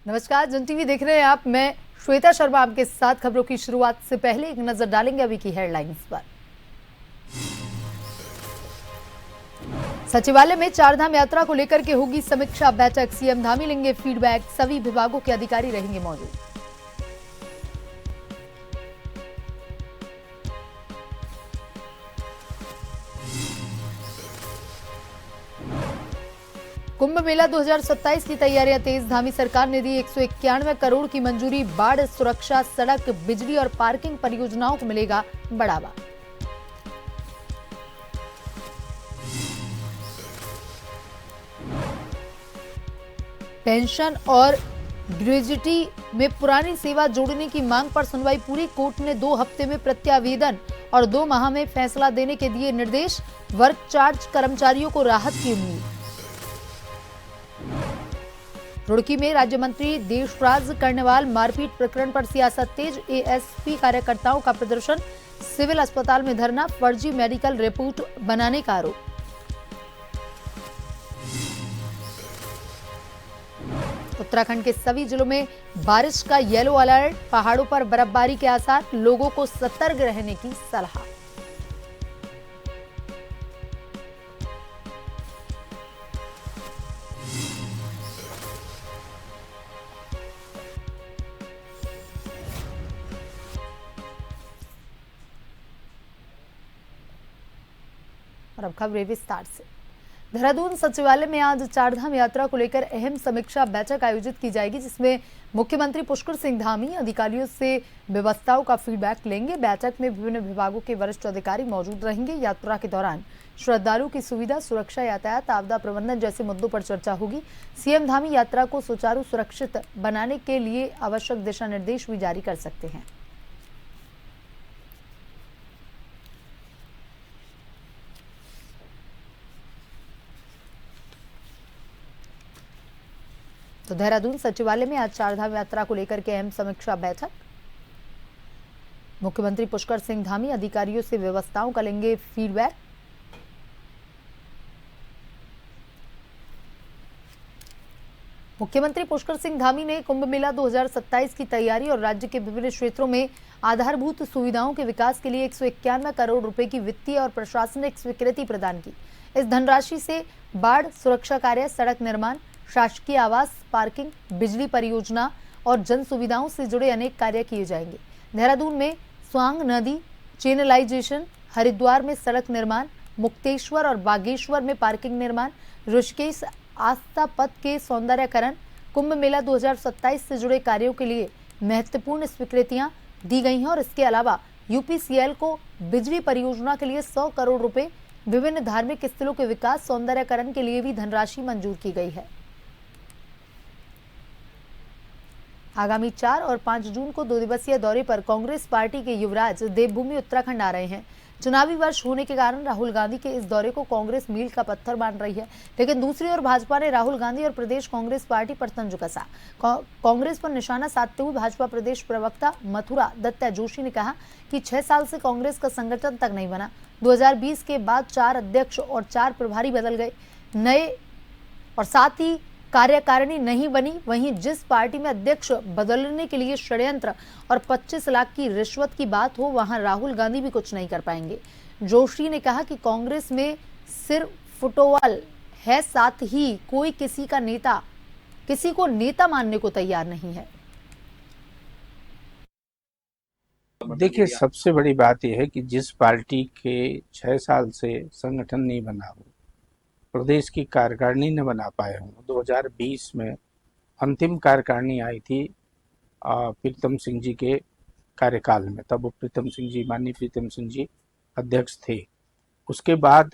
नमस्कार, जन टीवी देख रहे हैं आप। मैं श्वेता शर्मा आपके साथ। खबरों की शुरुआत से पहले एक नजर डालेंगे अभी की हेडलाइंस पर। सचिवालय में चारधाम यात्रा को लेकर के होगी समीक्षा बैठक। सीएम धामी लेंगे फीडबैक। सभी विभागों के अधिकारी रहेंगे मौजूद। कुंभ मेला 2027 की तैयारियां तेज। धामी सरकार ने दी 191 करोड़ की मंजूरी। बाढ़ सुरक्षा, सड़क, बिजली और पार्किंग परियोजनाओं को मिलेगा बढ़ावा। पेंशन और ग्रेजुटी में पुरानी सेवा जोड़ने की मांग पर सुनवाई पूरी। कोर्ट ने 2 हफ्ते में प्रत्यावेदन और 2 माह में फैसला देने के दिए निर्देश। वर्क चार्ज कर्मचारियों को राहत की उम्मीद। रुड़की में राज्य मंत्री देशराज कर्णवाल मारपीट प्रकरण पर सियासत तेज। एएसपी कार्यकर्ताओं का प्रदर्शन। सिविल अस्पताल में धरना। फर्जी मेडिकल रिपोर्ट बनाने का आरोप। उत्तराखंड के सभी जिलों में बारिश का येलो अलर्ट। पहाड़ों पर बर्फबारी के आसार। लोगों को सतर्क रहने की सलाह। और अब खबरें विस्तार से। देहरादून सचिवालय में आज चारधाम यात्रा को लेकर अहम समीक्षा बैठक आयोजित की जाएगी, जिसमें मुख्यमंत्री पुष्कर सिंह धामी अधिकारियों से व्यवस्थाओं का फीडबैक लेंगे। बैठक में विभिन्न विभागों के वरिष्ठ अधिकारी मौजूद रहेंगे। यात्रा के दौरान श्रद्धालुओं की सुविधा, सुरक्षा, यातायात, आपदा प्रबंधन जैसे मुद्दों पर चर्चा होगी। सीएम धामी यात्रा को सुचारू, सुरक्षित बनाने के लिए आवश्यक दिशा निर्देश भी जारी कर सकते हैं। तो देहरादून सचिवालय में आज चारधाम यात्रा को लेकर के अहम समीक्षा बैठक। मुख्यमंत्री पुष्कर सिंह धामी अधिकारियों से व्यवस्थाओं का लेंगे फीडबैक। मुख्यमंत्री पुष्कर सिंह धामी ने कुंभ मेला 2027 की तैयारी और राज्य के विभिन्न क्षेत्रों में आधारभूत सुविधाओं के विकास के लिए 191 करोड़ रुपए की वित्तीय और प्रशासनिक स्वीकृति प्रदान की। इस धनराशि से बाढ़ सुरक्षा कार्य, सड़क निर्माण, शासकीय आवास, पार्किंग, बिजली परियोजना और जन सुविधाओं से जुड़े अनेक कार्य किए जाएंगे। देहरादून में स्वांग नदी चैनलाइजेशन, हरिद्वार में सड़क निर्माण, मुक्तेश्वर और बागेश्वर में पार्किंग निर्माण, ऋषिकेश आस्था पथ के सौंदर्यकरण, कुंभ मेला 2027 से जुड़े कार्यों के लिए महत्वपूर्ण स्वीकृतियां दी गई हैं। और इसके अलावा यूपीसीएल को बिजली परियोजना के लिए 100 करोड़ रुपए, विभिन्न धार्मिक स्थलों के विकास, सौंदर्यकरण के लिए भी धनराशि मंजूर की गई है। आगामी 4 और 5 जून को 2 दिवसीय दौरे पर कांग्रेस पार्टी के युवराज देवभूमि उत्तराखंड आ रहे हैं। चुनावी वर्ष होने के कारण राहुल गांधी के इस दौरे को कांग्रेस मील का पत्थर मान रही है, लेकिन दूसरी ओर भाजपा ने राहुल गांधी और प्रदेश कांग्रेस पार्टी पर तंज कसा। कांग्रेस पर निशाना साधते हुए भाजपा प्रदेश प्रवक्ता मथुरा दत्ता जोशी ने कहा कि 6 साल से कांग्रेस का संगठन तक नहीं बना। 2020 के बाद 4 अध्यक्ष और 4 प्रभारी बदल गए, नए और साथ ही कार्यकारिणी नहीं बनी। वहीं जिस पार्टी में अध्यक्ष बदलने के लिए षड्यंत्र और 25 लाख की रिश्वत की बात हो, वहां राहुल गांधी भी कुछ नहीं कर पाएंगे। जोशी ने कहा कि कांग्रेस में सिर्फ फुटबॉल है, साथ ही कोई किसी को नेता मानने को तैयार नहीं है। देखिए, सबसे बड़ी बात यह है कि जिस पार्टी के 6 साल से संगठन नहीं बना हो, प्रदेश की कार्यकारिणी न बना पाए हों। 2020 में अंतिम कार्यकारिणी आई थी प्रीतम सिंह जी के कार्यकाल में, तब प्रीतम सिंह जी, माननीय प्रीतम सिंह जी अध्यक्ष थे। उसके बाद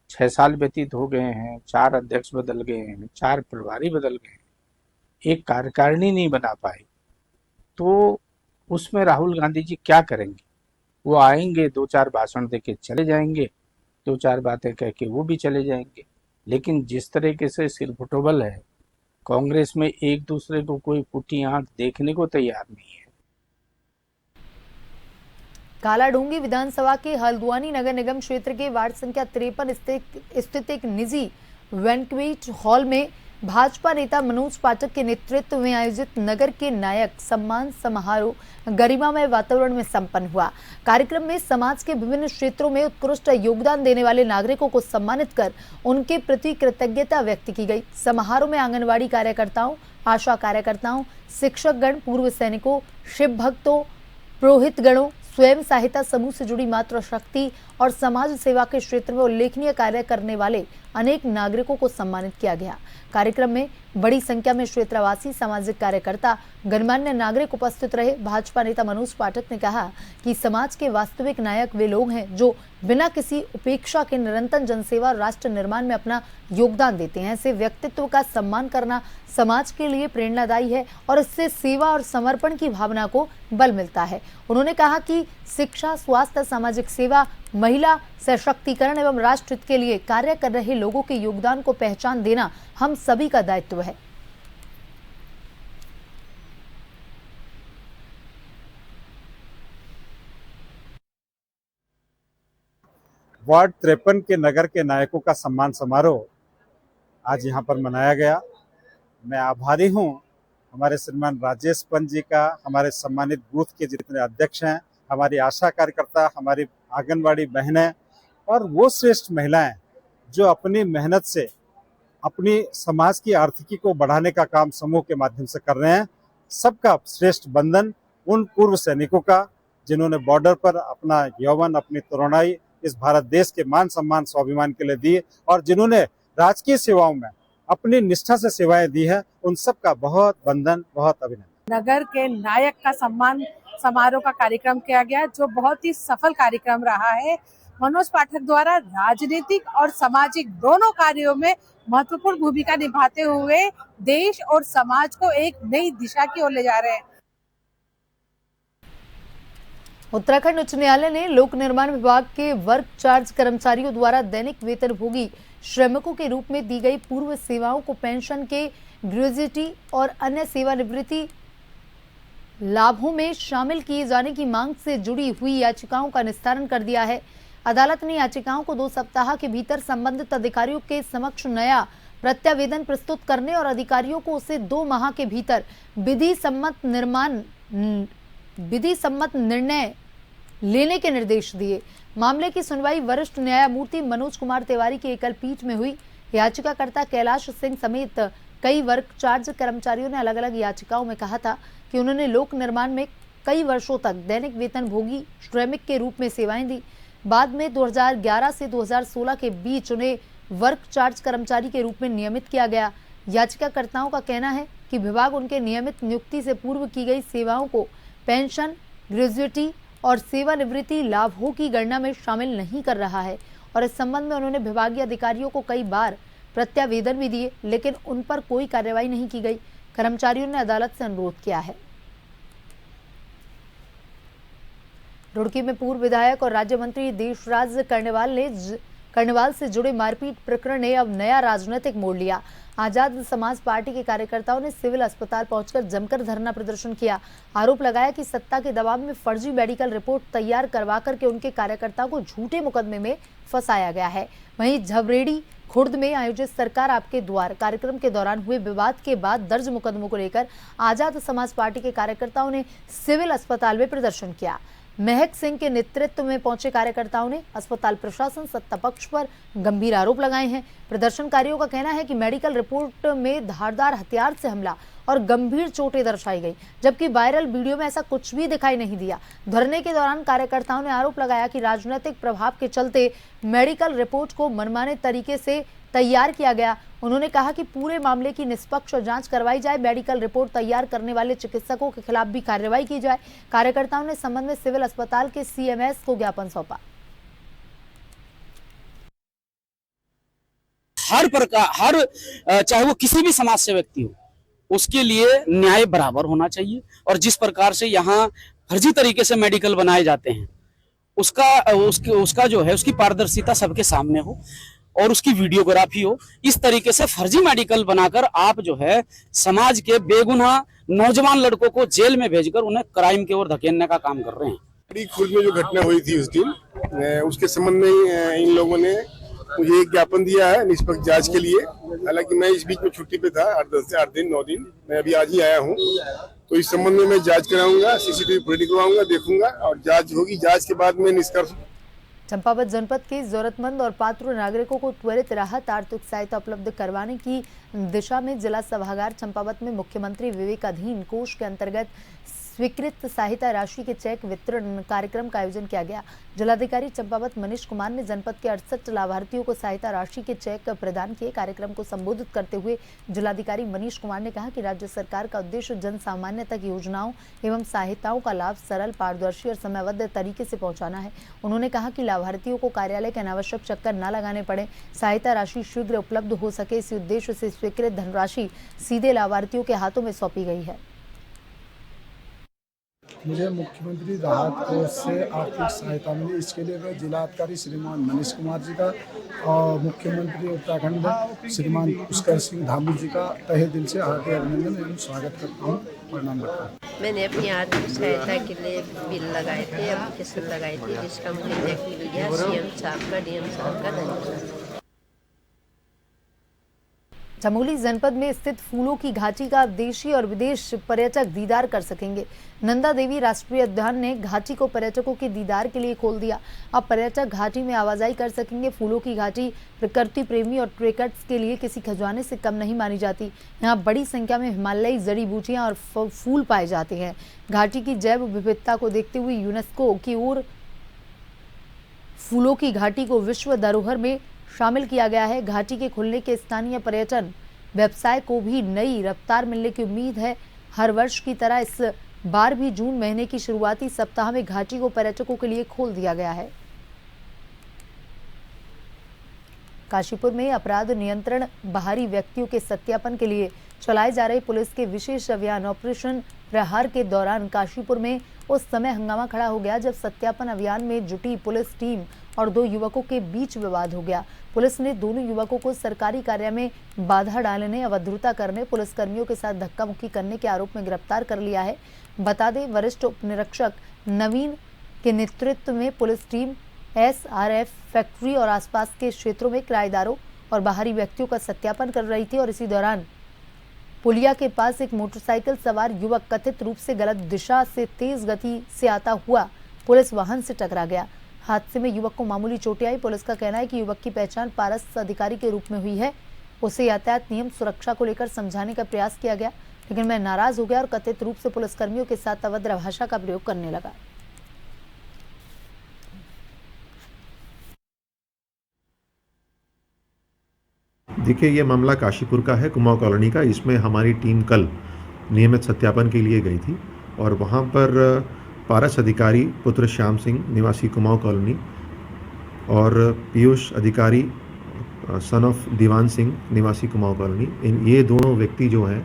6 साल व्यतीत हो गए हैं, 4 अध्यक्ष बदल गए हैं, 4 प्रभारी बदल गए हैं, एक कार्यकारिणी नहीं बना पाए। तो उसमें राहुल गांधी जी क्या करेंगे? वो आएंगे, 2-4 भाषण देके चले जाएंगे, 2-4 बातें कह के वो भी चले जाएंगे। लेकिन जिस तरीके से सिरफुटबल है, कांग्रेस में एक दूसरे को कोई फूटी आंख देखने को तैयार नहीं है। कालाडूंगी विधानसभा के हल्द्वानी नगर निगम क्षेत्र के वार्ड संख्या 53 स्थित एक निजी बैंक्वेट हॉल में भाजपा नेता मनोज पाठक के नेतृत्व में आयोजित नगर के नायक सम्मान समारोह गरिमामय वातावरण में संपन्न हुआ। कार्यक्रम में समाज के विभिन्न क्षेत्रों में उत्कृष्ट योगदान देने वाले नागरिकों को सम्मानित कर उनके प्रति कृतज्ञता व्यक्त की गई। समारोह में आंगनबाड़ी कार्यकर्ताओं, आशा कार्यकर्ताओं, शिक्षकगण, पूर्व सैनिकों, शिव भक्तों, पुरोहित गणों, स्वयं सहायता समूह से जुड़ी मातृशक्ति और समाज सेवा के क्षेत्र में उल्लेखनीय कार्य करने वाले अनेक नागरिकों को सम्मानित किया गया। कार्यक्रम में बड़ी संख्या में क्षेत्रवासी, सामाजिक कार्यकर्ता, गणमान्य नागरिक उपस्थित रहे। भाजपा नेता मनोज पाठक ने कहा कि समाज के वास्तविक नायक वे लोग हैं जो बिना किसी उपेक्षा के निरंतर जनसेवा और राष्ट्र निर्माण में अपना योगदान देते हैं। ऐसे व्यक्तित्व का सम्मान करना समाज के लिए प्रेरणादायी है और इससे सेवा और समर्पण की भावना को बल मिलता है। उन्होंने कहा कि शिक्षा, स्वास्थ्य, सामाजिक सेवा, महिला सशक्तिकरण एवं राष्ट्र हित के लिए कार्य कर रहे लोगों के योगदान को पहचान देना हम सभी का दायित्व है। वार्ड 53 के नगर के नायकों का सम्मान समारोह आज यहाँ पर मनाया गया। मैं आभारी हूँ हमारे श्रीमान राजेश पंत जी का, हमारे सम्मानित बूथ के जितने अध्यक्ष हैं, हमारी आशा कार्यकर्ता, हमारी आंगनबाड़ी बहनें और वो श्रेष्ठ महिलाएं जो अपनी मेहनत से अपनी समाज की आर्थिकी को बढ़ाने का काम समूह के माध्यम से कर रहे हैं। सबका श्रेष्ठ बंधन उन पूर्व सैनिकों का जिन्होंने बॉर्डर पर अपना यौवन, अपनी तरुणाई इस भारत देश के मान सम्मान, स्वाभिमान के लिए दी और जिन्होंने राजकीय सेवाओं में अपनी निष्ठा से सेवाएं दी है, उन सब का बहुत बंधन, बहुत अभिनंदन। नगर के नायक का सम्मान समारोह का कार्यक्रम किया गया जो बहुत ही सफल कार्यक्रम रहा है। मनोज पाठक द्वारा राजनीतिक और सामाजिक दोनों कार्यों में महत्वपूर्ण भूमिका निभाते हुए देश और समाज को एक नई दिशा की ओर ले जा रहे हैं। उत्तराखंड उच्च न्यायालय ने लोक निर्माण विभाग के वर्क चार्ज कर्मचारियों द्वारा दैनिक वेतनभोगी श्रमिकों के रूप में दी गई पूर्व सेवाओं को पेंशन के ग्रेच्युटी और अन्य सेवानिवृत्ति लाभों में शामिल किए जाने की मांग से जुड़ी हुई याचिकाओं का निस्तारण कर दिया है। अदालत ने याचिकाओं को 2 सप्ताह के भीतर संबंधित अधिकारियों के समक्ष नया प्रत्यावेदन प्रस्तुत करने और अधिकारियों को उसे 2 माह के भीतर विधि सम्मत निर्णय लेने के निर्देश दिए। मामले की सुनवाई वरिष्ठ न्यायमूर्ति मनोज कुमार तिवारी की एकल पीठ में हुई। याचिकाकर्ता कैलाश सिंह समेत कई वर्क चार्ज कर्मचारियों ने अलग अलग याचिकाओं में कहा था कि उन्होंने लोक निर्माण में कई वर्षों तक दैनिक वेतनभोगी श्रमिक के रूप में सेवाएं दी। बाद में 2011 से 2016 के बीच उन्हें वर्क चार्ज कर्मचारी के रूप में नियमित किया गया। याचिकाकर्ताओं का कहना है कि विभाग उनके नियमित नियुक्ति से पूर्व की गई सेवाओं को पेंशन, ग्रेच्युटी और सेवानिवृत्ति लाभों की गणना में शामिल नहीं कर रहा है और इस संबंध में उन्होंने विभागीय अधिकारियों को कई बार प्रत्यावेदन भी दिए, लेकिन उन पर कोई कार्रवाई नहीं की गई। कर्मचारियों ने अदालत से अनुरोध किया है। रुड़की में पूर्व विधायक और राज्य मंत्री देशराज कर्णवाल से जुड़े मारपीट प्रकरण ने अब नया राजनीतिक मोड़ लिया। आजाद समाज पार्टी के कार्यकर्ताओं ने सिविल अस्पताल पहुंचकर जमकर धरना प्रदर्शन किया। आरोप लगाया कि सत्ता के दबाव में फर्जी मेडिकल रिपोर्ट तैयार करवा करके उनके कार्यकर्ताओं को झूठे मुकदमे में फंसाया गया है। वहीं झबरेड़ी खुर्द में आयोजित सरकार आपके द्वार कार्यक्रम के दौरान हुए विवाद के बाद दर्ज मुकदमों को लेकर आजाद समाज पार्टी के कार्यकर्ताओं ने सिविल अस्पताल में प्रदर्शन किया। महक सिंह के नेतृत्व में पहुंचे कार्यकर्ताओं ने अस्पताल प्रशासन सत्ता पक्ष पर गंभीर आरोप लगाए हैं। प्रदर्शनकारियों का कहना है कि मेडिकल रिपोर्ट में धारदार हथियार से हमला और गंभीर चोटें दर्शाई गई, जबकि वायरल वीडियो में ऐसा कुछ भी दिखाई नहीं दिया। धरने के दौरान कार्यकर्ताओं ने आरोप लगाया कि राजनीतिक प्रभाव के चलते मेडिकल रिपोर्ट को मनमाने तरीके से तैयार किया गया। उन्होंने कहा कि पूरे मामले की निष्पक्ष जांच करवाई जाए, मेडिकल रिपोर्ट तैयार करने वाले चिकित्सकों के खिलाफ भी कार्रवाई की जाए। कार्यकर्ताओं ने संबंध में सिविल अस्पताल के सीएमएस को ज्ञापन सौंपा। हर प्रकार चाहे वो किसी भी समाज से व्यक्ति हो, उसके लिए न्याय बराबर होना चाहिए और जिस प्रकार से यहाँ फर्जी तरीके से मेडिकल बनाए जाते हैं उसका जो है उसकी पारदर्शिता सबके सामने हो और उसकी वीडियोग्राफी हो। इस तरीके से फर्जी मेडिकल बनाकर आप जो है समाज के बेगुनाह नौजवान लड़कों को जेल में भेजकर उन्हें क्राइम की ओर धकेलने का काम कर रहे हैं। खुर्द में जो घटना हुई थी उस दिन, उसके संबंध में इन लोगों ने मुझे एक ज्ञापन दिया है निष्पक्ष जांच के लिए। हालांकि मैं इस बीच में छुट्टी पे था 8 दिन 9 दिन, मैं अभी आज ही आया हूँ। तो इस संबंध में मैं जांच कराऊंगा, सीसीटीवी फुटेज निकलवाऊंगा, देखूंगा और जांच होगी। जांच के बाद में निष्कर्ष। चंपावत जनपद के जरूरतमंद और पात्र नागरिकों को त्वरित राहत आर्थिक सहायता उपलब्ध करवाने की दिशा में जिला सभागार चंपावत में मुख्यमंत्री विवेकाधीन कोष के अंतर्गत स्वीकृत सहायता राशि के चेक वितरण कार्यक्रम का आयोजन किया गया। जिलाधिकारी चंपावत मनीष कुमार ने जनपद के 68 लाभार्थियों को सहायता राशि के चेक प्रदान किए। कार्यक्रम को संबोधित करते हुए जिलाधिकारी मनीष कुमार ने कहा कि राज्य सरकार का उद्देश्य जन सामान्य तक योजनाओं एवं सहायताओं का लाभ सरल, पारदर्शी और समयबद्ध तरीके से पहुंचाना है। उन्होंने कहा कि लाभार्थियों को कार्यालय के अनावश्यक चक्कर न लगाने पड़े, सहायता राशि शीघ्र उपलब्ध हो सके, इसी उद्देश्य से स्वीकृत धनराशि सीधे लाभार्थियों के हाथों में सौंपी गई है। मुझे मुख्यमंत्री राहत कोष से आर्थिक सहायता मिली, इसके लिए मैं जिलाधिकारी श्रीमान मनीष कुमार जी का और मुख्यमंत्री उत्तराखंड श्रीमान पुष्कर सिंह धामी जी का तहे दिल से हार्दिक अभिनंदन एवं स्वागत करता हूँ, प्रणाम करता हूँ। मैंने अपनी आर्थिक सहायता के लिए बिल लगाए थे, एप्लीकेशन लगाई थी, जिसका मुझे चेक मिल गया। सीएम साहब का, डीएम साहब का धन्यवाद। चमोली जनपद में स्थित फूलों की घाटी का देशी और विदेश पर्यटक दीदार कर सकेंगे। नंदा देवी राष्ट्रीय उद्यान ने घाटी को पर्यटकों के दीदार के लिए खोल दिया। अब पर्यटक घाटी में आवाजाही कर सकेंगे। फूलों की घाटी प्रकृति प्रेमी और ट्रेकर्स के लिए किसी खजाने से कम नहीं मानी जाती। यहाँ बड़ी संख्या में हिमालयी जड़ी बूटियां और फूल पाए जाते हैं। घाटी की जैव विविधता को देखते हुए यूनेस्को की ओर फूलों की घाटी को विश्व धरोहर में शामिल किया गया है। घाटी के खुलने के स्थानीय पर्यटन व्यवसाय को भी नई रफ्तार मिलने की उम्मीद है। हर वर्ष की तरह इस बार भी जून महीने की शुरुआती सप्ताह में घाटी को पर्यटकों के लिए खोल दिया गया है। काशीपुर में अपराध नियंत्रण बाहरी व्यक्तियों के सत्यापन के लिए चलाए जा रहे पुलिस के विशेष अभियान ऑपरेशन प्रहार के दौरान काशीपुर में उस समय हंगामा खड़ा हो गया जब सत्यापन अभियान में जुटी पुलिस टीम और 2 युवकों के बीच विवाद हो गया। पुलिस ने दोनों युवकों को सरकारी कार्य में बाधा डालने, अभद्रता करने, पुलिसकर्मियों के साथ धक्का मुक्की करने के आरोप में गिरफ्तार कर लिया है। बता दें, वरिष्ठ उप निरीक्षक नवीन के नेतृत्व में पुलिस टीम SRF फैक्ट्री और आसपास के क्षेत्रों में किराएदारों और बाहरी व्यक्तियों का सत्यापन कर रही थी और इसी दौरान पुलिया के पास एक मोटरसाइकिल सवार युवक कथित रूप से गलत दिशा से तेज गति से आता हुआ पुलिस वाहन से टकरा गया। हादसे में युवक को मामूली चोटें आई। पुलिस का कहना है कि युवक की पहचान पारस अधिकारी के रूप में हुई है। उसे यातायात नियम सुरक्षा को लेकर समझाने का प्रयास किया गया, लेकिन वह नाराज हो गया और कथित रूप से पुलिसकर्मियों के साथ अभद्र भाषा का प्रयोग करने लगा। देखिए, ये मामला काशीपुर का है, कुमाऊं कॉलोनी का। इसमें हमारी टीम कल नियमित सत्यापन के लिए गई थी और वहाँ पर पारस अधिकारी पुत्र श्याम सिंह निवासी कुमाऊं कॉलोनी और पीयूष अधिकारी सन ऑफ दीवान सिंह निवासी कुमाऊं कॉलोनी, ये दोनों व्यक्ति जो हैं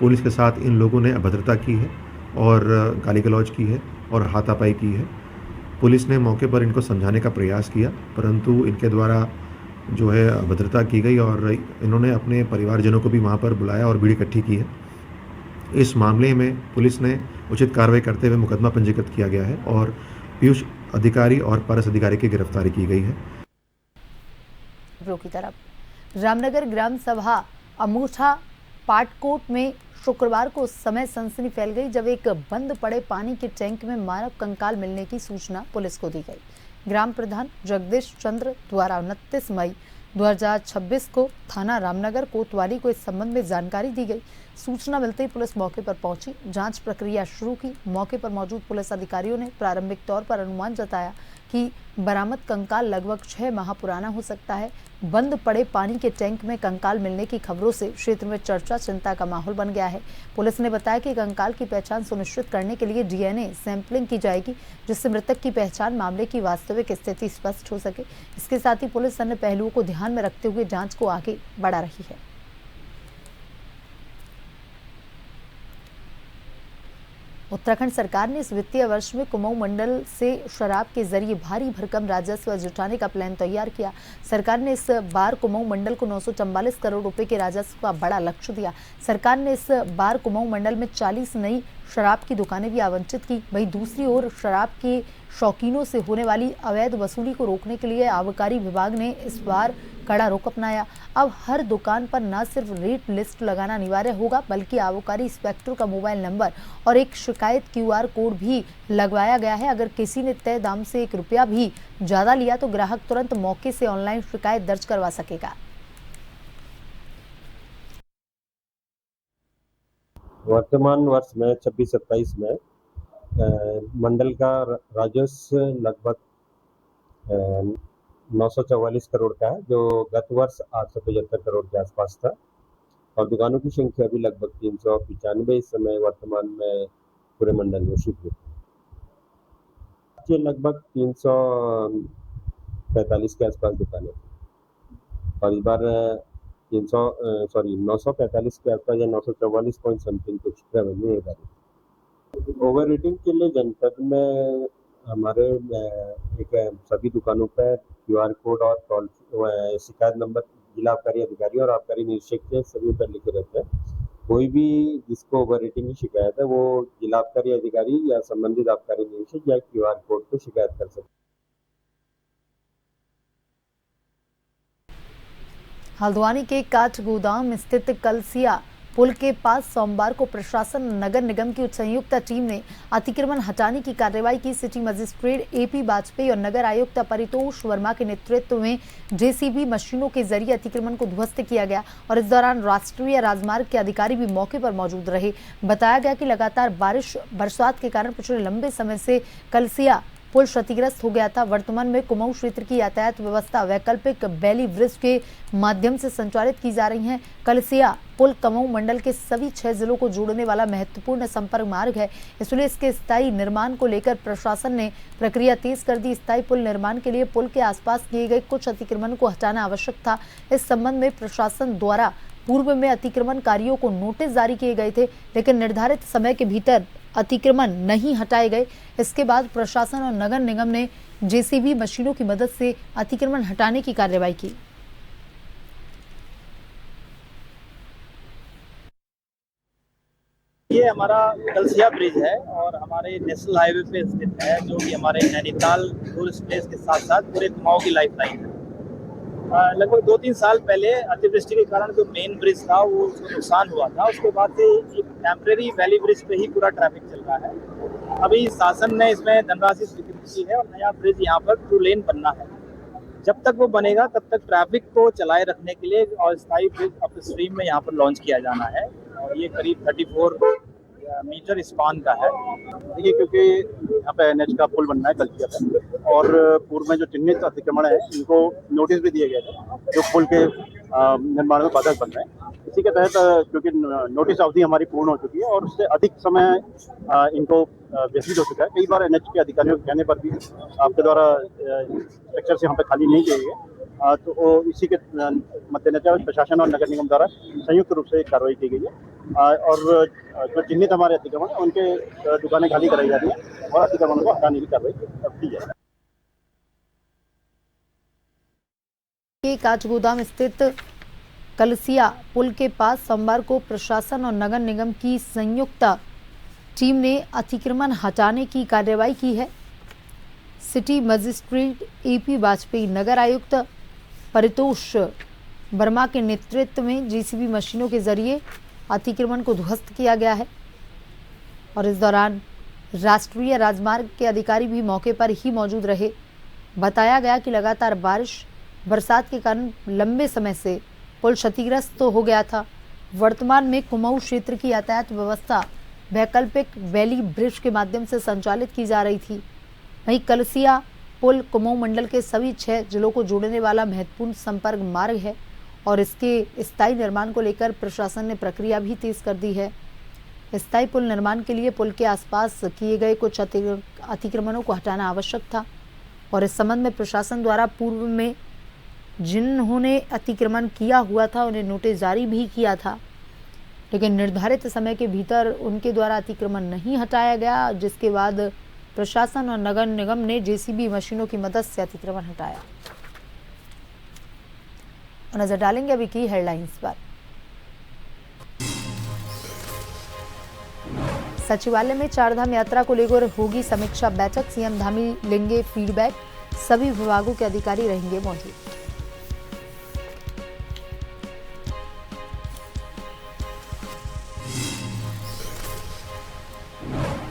पुलिस के साथ इन लोगों ने अभद्रता की है और गाली गलौज की है और हाथापाई की है। पुलिस ने मौके पर इनको समझाने का प्रयास किया, परंतु इनके द्वारा जो है अभद्रता की गई और इन्होंने अपने परिवारजनों को भी वहाँ पर बुलाया और भीड़ इकट्ठी की है। इस मामले में पुलिस ने उचित कार्रवाई करते हुए मुकदमा पंजीकृत किया गया है और पीयूष अधिकारी और पारस अधिकारी की गिरफ्तारी की गई है। की तरफ रामनगर ग्राम सभा अमूठा पाटकोट में शुक्रवार को उस समय सनसनी फैल गई जब एक बंद पड़े पानी के टैंक में मानव कंकाल मिलने की सूचना पुलिस को दी गई। ग्राम प्रधान जगदीश चंद्र द्वारा 29 मई 2026 को थाना रामनगर कोतवाली को इस संबंध में जानकारी दी गई। सूचना मिलते ही पुलिस मौके पर पहुंची, जांच प्रक्रिया शुरू की। मौके पर मौजूद पुलिस अधिकारियों ने प्रारंभिक तौर पर अनुमान जताया कि बरामद कंकाल लगभग 6 माह पुराना हो सकता है। बंद पड़े पानी के टैंक में कंकाल मिलने की खबरों से क्षेत्र में चर्चा चिंता का माहौल बन गया है। पुलिस ने बताया कि कंकाल की पहचान सुनिश्चित करने के लिए DNA सैंपलिंग की जाएगी, जिससे मृतक की पहचान, मामले की वास्तविक स्थिति स्पष्ट हो सके। इसके साथ ही पुलिस अन्य पहलुओं को ध्यान में रखते हुए जांच को आगे बढ़ा रही है। उत्तराखंड सरकार ने इस वित्तीय वर्ष में कुमाऊं मंडल से शराब के जरिए भारी भरकम राजस्व जुटाने का प्लान तैयार किया। सरकार ने इस बार कुमाऊं मंडल को 944 करोड़ रुपए के राजस्व का बड़ा लक्ष्य दिया। सरकार ने इस बार कुमाऊं मंडल में 40 नई शराब की दुकानें भी आवंटित की। वहीं दूसरी ओर शराब के शौकीनों से होने वाली अवैध वसूली को रोकने के लिए आबकारी विभाग ने इस बार कड़ा रुख अपनाया। अब हर दुकान पर न सिर्फ रेट लिस्ट लगाना अनिवार्य होगा, बल्कि आबकारी इंस्पेक्टर का मोबाइल नंबर और एक शिकायत QR कोड भी लगवाया गया है। अगर किसी ने तय दाम से 1 रुपया भी ज्यादा लिया तो ग्राहक तुरंत मौके से ऑनलाइन शिकायत दर्ज करवा सकेगा। वर्तमान वर्ष में 26-27 में मंडल का राजस्व लगभग 944 करोड़ का है, जो गत वर्ष 875 करोड़ के आसपास था। और दुकानों की संख्या भी लगभग 395 इस समय वर्तमान में पूरे मंडल में स्वीकृत है। लगभग 345 के आसपास दुकानें और इस बार 945 के आसपास या 944 पॉइंट समथिंग कुछ रेवेन्यू निर्धारित। ओवर रेटिंग के लिए जनपद में हमारे सभी दुकानों पर QR कोड और शिकायत नंबर जिला आबकारी अधिकारी और आबकारी निरीक्षक के सभी पर लिखे रहते हैं। कोई भी जिसको ओवर रेटिंग की शिकायत है वो जिला आबकारी अधिकारी या संबंधित आबकारी निरीक्षक या QR कोड पे शिकायत कर सकते हैं। हल्द्वानी के काठगोदाम स्थित कलसिया पुल के पास सोमवार को प्रशासन नगर निगम की संयुक्त टीम ने अतिक्रमण हटाने की कार्रवाई की। सिटी मजिस्ट्रेट AP वाजपेयी और नगर आयुक्त परितोष वर्मा के नेतृत्व में JCB मशीनों के जरिए अतिक्रमण को ध्वस्त किया गया और इस दौरान राष्ट्रीय राजमार्ग के अधिकारी भी मौके पर मौजूद रहे। बताया गया कि लगातार बरसात के कारण पिछले लंबे समय से कलसिया पुल क्षतिग्रस्त हो गया था। वर्तमान में कुमाऊं क्षेत्र की यातायात व्यवस्था वैकल्पिक बैली ब्रिज के माध्यम से संचालित की जा रही है। कलसिया पुल कुमाऊं मंडल के सभी 6 जिलों को जोड़ने वाला महत्वपूर्ण संपर्क मार्ग है, इसलिए इसके स्थायी निर्माण को लेकर प्रशासन ने प्रक्रिया तेज कर दी। स्थायी पुल निर्माण के लिए पुल के आसपास किए गए कुछ अतिक्रमण को हटाना आवश्यक था। इस संबंध में प्रशासन द्वारा पूर्व में अतिक्रमणकारियों को नोटिस जारी किए गए थे, लेकिन निर्धारित समय के भीतर अतिक्रमण नहीं हटाए गए। इसके बाद प्रशासन और नगर निगम ने JCB मशीनों की मदद से अतिक्रमण हटाने की कार्रवाई की। ये हमारा कलसिया ब्रिज है और हमारे नेशनल हाईवे पे स्थित है, जो कि हमारे नैनीताल टूरिस्ट प्लेस के साथ साथ पूरे कुमाऊं की लाइफलाइन है। लगभग 2-3 साल पहले अतिवृष्टि के कारण जो मेन ब्रिज था वो नुकसान हुआ था। उसके बाद से एक टेम्परेरी वैली ब्रिज पे ही पूरा ट्रैफिक चल रहा है। अभी शासन ने इसमें धनराशि स्वीकृत की है और नया ब्रिज यहाँ पर 2 लेन बनना है। जब तक वो बनेगा तब तक ट्रैफिक को चलाए रखने के लिए और स्थायी ब्रिज अप स्ट्रीम में यहाँ पर लॉन्च किया जाना है और ये करीब 34 मीटर स्पान का है। देखिए, क्योंकि यहाँ पे NH का पुल बनना है कलसिया पे और पूर्व में जो चिन्हित अतिक्रमण है इनको नोटिस भी दिए गए थे जो पुल के निर्माण में बाधक बन रहे हैं। इसी के तहत क्योंकि नोटिस अवधि हमारी पूर्ण हो चुकी है और उससे अधिक समय इनको व्यतीत हो चुका है। कई बार NH के अधिकारियों के कहने पर भी आपके द्वारा स्ट्रक्चर से यहाँ पे खाली नहीं किए गए, तो इसी के मद्देनजर प्रशासन और नगर निगम द्वारा संयुक्त रूप से कार्रवाई की गई है और जो चिन्हित हमारे अतिक्रमण है उनके दुकानें खाली कराई जा रही है और अतिक्रमण को हटाने की कार्रवाई की जाए। काठगोदाम स्थित कलसिया पुल के पास सोमवार को प्रशासन और नगर निगम की संयुक्त टीम ने अतिक्रमण हटाने की कार्रवाई की है। सिटी मजिस्ट्रेट AP वाजपेयी, नगर आयुक्त परितोष वर्मा के नेतृत्व में JCB मशीनों के जरिए अतिक्रमण को ध्वस्त किया गया है और इस दौरान राष्ट्रीय राजमार्ग के अधिकारी भी मौके पर ही मौजूद रहे। बताया गया कि लगातार बरसात के कारण लंबे समय से पुल क्षतिग्रस्त हो गया था। वर्तमान में कुमाऊं क्षेत्र की यातायात व्यवस्था वैकल्पिक वैली ब्रिज के माध्यम से संचालित की जा रही थी। वहीं कलसिया पुल कुमाऊं मंडल के सभी 6 जिलों को जोड़ने वाला महत्वपूर्ण संपर्क मार्ग है और इसके स्थायी निर्माण को लेकर प्रशासन ने प्रक्रिया भी तेज कर दी है। स्थायी पुल निर्माण के लिए पुल के आसपास किए गए कुछ अतिक्रमणों को हटाना आवश्यक था और इस संबंध में प्रशासन द्वारा पूर्व में जिन्होंने अतिक्रमण किया हुआ था उन्हें नोटिस जारी भी किया था। लेकिन निर्धारित समय के भीतर उनके द्वारा अतिक्रमण नहीं हटाया गया, जिसके बाद प्रशासन और नगर निगम ने जेसीबी मशीनों की मदद से अतिक्रमण हटाया। नजर डालेंगे अभी की हेडलाइंस पर। सचिवालय में चारधाम यात्रा को लेकर होगी समीक्षा बैठक, सीएम धामी लेंगे फीडबैक, सभी विभागों के अधिकारी रहेंगे मौजूद।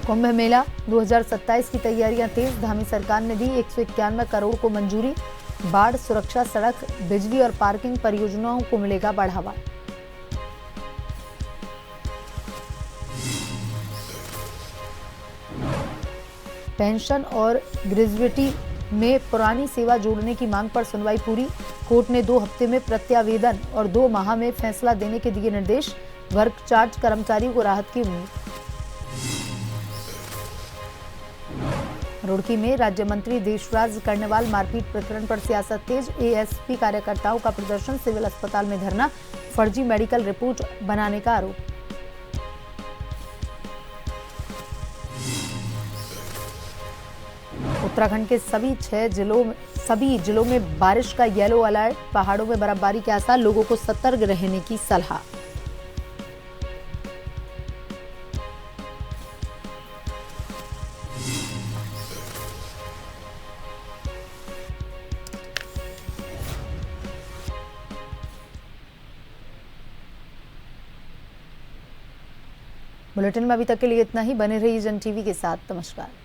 कुंभ मेला 2027 की तैयारियां तेज, धामी सरकार ने दी 191 करोड़ को मंजूरी, बाढ़, सुरक्षा, सड़क, बिजली और पार्किंग परियोजनाओं को मिलेगा बढ़ावा। पेंशन और ग्रेजुएटी में पुरानी सेवा जोड़ने की मांग पर सुनवाई पूरी, कोर्ट ने 2 हफ्ते में प्रत्यावेदन और 2 माह में फैसला देने के दिए निर्देश, वर्क चार्ज कर्मचारियों को राहत की उम्मीद। रुड़की में राज्य मंत्री देशराज कर्णवाल मारपीट प्रकरण पर सियासत तेज, एएसपी कार्यकर्ताओं का प्रदर्शन, सिविल अस्पताल में धरना, फर्जी मेडिकल रिपोर्ट बनाने का आरोप। उत्तराखंड के सभी जिलों में बारिश का येलो अलर्ट, पहाड़ों में बर्फबारी के आसार, लोगों को सतर्क रहने की सलाह। बुलेटिन में अभी तक के लिए इतना ही। बने रहिए जन टीवी के साथ। नमस्कार।